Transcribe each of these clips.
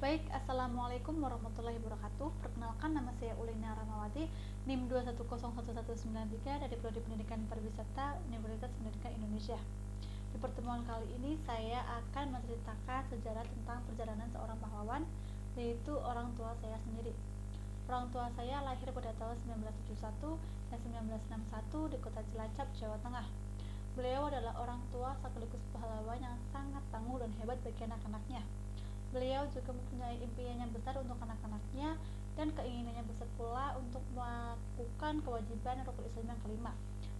Baik, Assalamualaikum warahmatullahi wabarakatuh. Perkenalkan, nama saya Ulina Ramawati, NIM 2101193 dari Prodi Pendidikan Pariwisata Universitas Pendidikan Indonesia. Di pertemuan kali ini saya akan menceritakan sejarah tentang perjalanan seorang pahlawan, yaitu orang tua saya sendiri. Orang tua saya lahir pada tahun 1971 dan 1961 di kota Cilacap, Jawa Tengah. Beliau adalah orang tua sekaligus pahlawan yang sangat tangguh dan hebat bagi anak-anaknya. Beliau juga mempunyai impian yang besar untuk anak-anaknya dan keinginannya besar pula untuk melakukan kewajiban rukun Islam yang kelima.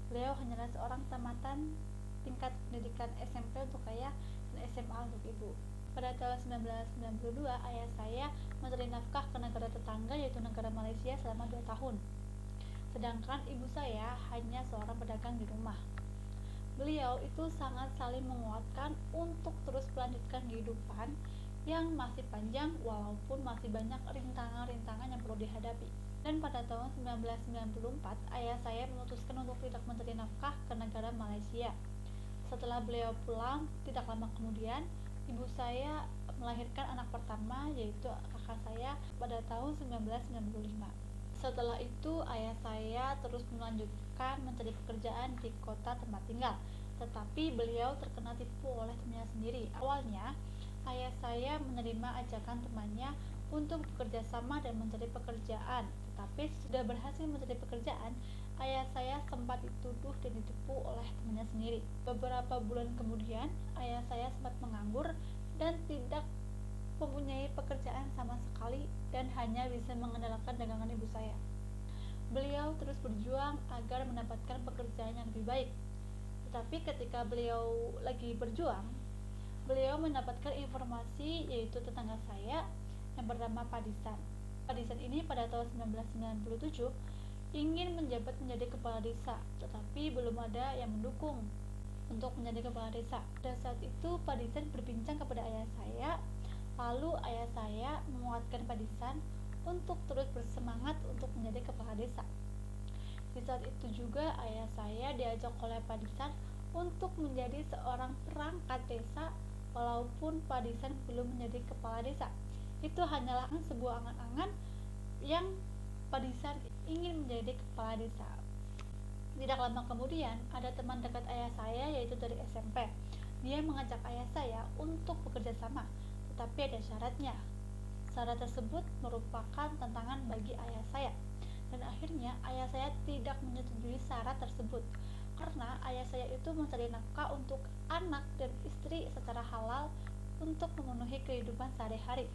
Beliau hanyalah seorang tamatan tingkat pendidikan SMP untuk ayah dan SMA untuk ibu. Pada tahun 1992, ayah saya mencari nafkah ke negara tetangga, yaitu negara Malaysia, selama 2 tahun. Sedangkan ibu saya hanya seorang pedagang di rumah. Beliau itu sangat saling menguatkan untuk terus melanjutkan kehidupan yang masih panjang walaupun masih banyak rintangan-rintangan yang perlu dihadapi. Dan pada tahun 1994, ayah saya memutuskan untuk tidak mencari nafkah ke negara Malaysia. Setelah beliau pulang, tidak lama kemudian, ibu saya melahirkan anak pertama, yaitu kakak saya, pada tahun 1995. Setelah itu, ayah saya terus melanjutkan mencari pekerjaan di kota tempat tinggal, tetapi beliau terkena tipu oleh temannya sendiri. Awalnya, ayah saya menerima ajakan temannya untuk bekerja sama dan mencari pekerjaan, tetapi sudah berhasil mencari pekerjaan, ayah saya sempat dituduh dan ditipu oleh temannya sendiri. Beberapa bulan kemudian, ayah saya sempat menganggur dan tidak mempunyai pekerjaan sama sekali dan hanya bisa mengandalkan dagangan ibu saya. Beliau terus berjuang agar mendapatkan pekerjaan yang lebih baik. Tetapi ketika beliau lagi berjuang, beliau mendapatkan informasi yaitu tetangga saya yang bernama Padisan. Padisan ini pada tahun 1997 ingin menjabat menjadi kepala desa, tetapi belum ada yang mendukung untuk menjadi kepala desa. Pada saat itu Padisan berbincang kepada ayah saya, lalu ayah saya menguatkan Padisan untuk terus bersemangat untuk menjadi kepala desa. Di saat itu juga ayah saya diajak oleh Padisan untuk menjadi seorang perangkat desa walaupun Padisan belum menjadi kepala desa. Itu hanyalah sebuah angan-angan yang Padisan ingin menjadi kepala desa. Tidak lama kemudian, ada teman dekat ayah saya, yaitu dari SMP. Dia mengajak ayah saya untuk bekerja sama, tetapi ada syaratnya. Syarat tersebut merupakan tantangan bagi ayah saya, dan akhirnya ayah saya tidak menyetujui syarat tersebut karena ayah saya itu mencari nafkah untuk anak dan istri secara halal untuk memenuhi kehidupan sehari-hari.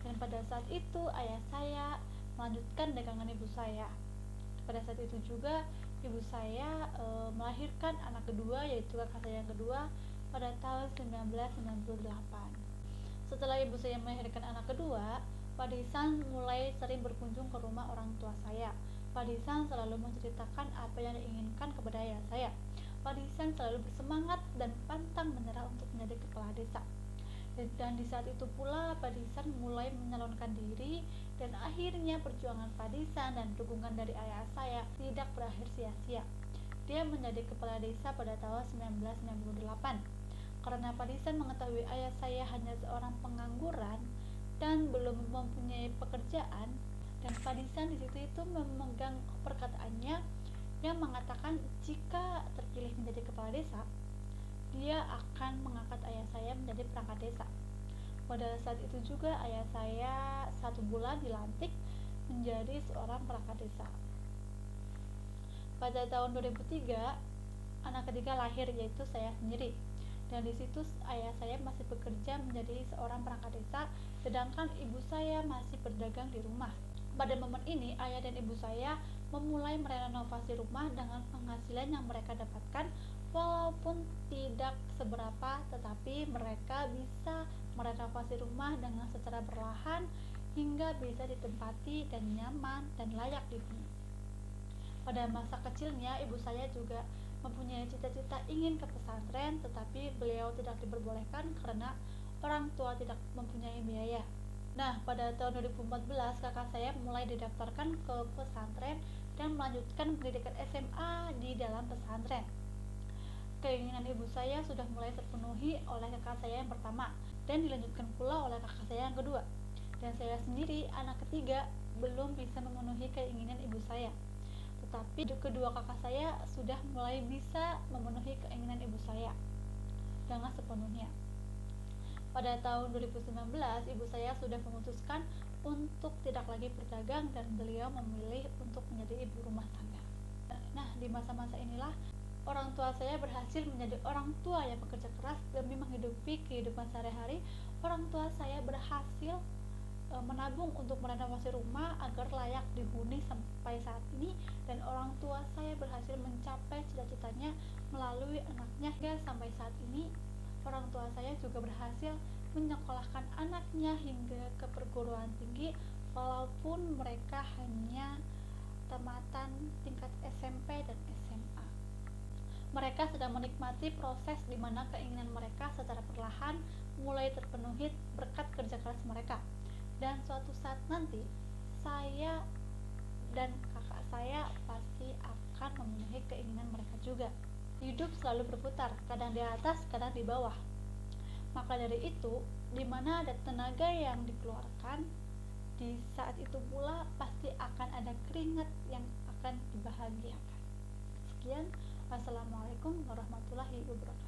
Dan pada saat itu ayah saya melanjutkan dagangan ibu saya. Pada saat itu juga ibu saya melahirkan anak kedua, yaitu kakak saya yang kedua, pada tahun 1998. Setelah ibu saya melahirkan anak kedua, Padisan mulai sering berkunjung ke rumah orang tua saya. Padisan selalu menceritakan apa yang diinginkan kepada ayah saya. Padisan selalu bersemangat dan pantang menyerah untuk menjadi kepala desa. Dan di saat itu pula Padisan mulai menyalonkan diri, dan akhirnya perjuangan Padisan dan dukungan dari ayah saya tidak berakhir sia-sia. Dia menjadi kepala desa pada tahun 1998. Karena Padisan mengetahui ayah saya hanya seorang pengangguran dan belum mempunyai pekerjaan, dan Padisan di situ itu memegang perkataannya yang mengatakan jika terpilih menjadi kepala desa, dia akan mengangkat ayah saya menjadi perangkat desa. Pada saat itu juga ayah saya 1 bulan dilantik menjadi seorang perangkat desa. Pada tahun 2003, anak ketiga lahir, yaitu saya sendiri. Dan di situ ayah saya masih bekerja menjadi seorang perangkat desa, sedangkan ibu saya masih berdagang di rumah. Pada momen ini, ayah dan ibu saya memulai merenovasi rumah dengan penghasilan yang mereka dapatkan, walaupun tidak seberapa, tetapi mereka bisa merenovasi rumah dengan secara perlahan hingga bisa ditempati dan nyaman dan layak dihuni. Pada masa kecilnya, ibu saya juga mempunyai cita-cita ingin ke pesantren, tetapi beliau tidak diperbolehkan karena orang tua tidak mempunyai biaya. Nah, pada tahun 2014, kakak saya mulai didaftarkan ke pesantren dan melanjutkan pendidikan SMA di dalam pesantren. Keinginan ibu saya sudah mulai terpenuhi oleh kakak saya yang pertama. dan dilanjutkan pula oleh kakak saya yang kedua. Dan saya sendiri, anak ketiga, belum bisa memenuhi keinginan ibu saya. Tetapi kedua kakak saya sudah mulai bisa memenuhi keinginan ibu saya dengan sepenuhnya. Pada tahun 2019, ibu saya sudah memutuskan untuk tidak lagi berdagang dan beliau memilih untuk menjadi ibu rumah tangga. Nah, di masa-masa inilah orang tua saya berhasil menjadi orang tua yang bekerja keras demi menghidupi kehidupan sehari-hari. Orang tua saya berhasil menabung untuk merenovasi rumah agar layak dihuni sampai saat ini, dan orang tua saya berhasil mencapai cita-citanya melalui anaknya. Hingga sampai saat ini orang tua saya juga berhasil menyekolahkan anaknya hingga ke perguruan tinggi walaupun mereka hanya tamatan tingkat SMP dan SMA. Mereka sedang menikmati proses di mana keinginan mereka secara perlahan mulai terpenuhi berkat kerja keras mereka. Dan suatu saat nanti, saya dan kakak saya pasti akan memenuhi keinginan mereka juga. Hidup selalu berputar, kadang di atas, kadang di bawah. Maka dari itu, di mana ada tenaga yang dikeluarkan, di saat itu pula pasti akan ada keringat yang akan dibahagiakan. Sekian, wassalamualaikum warahmatullahi wabarakatuh.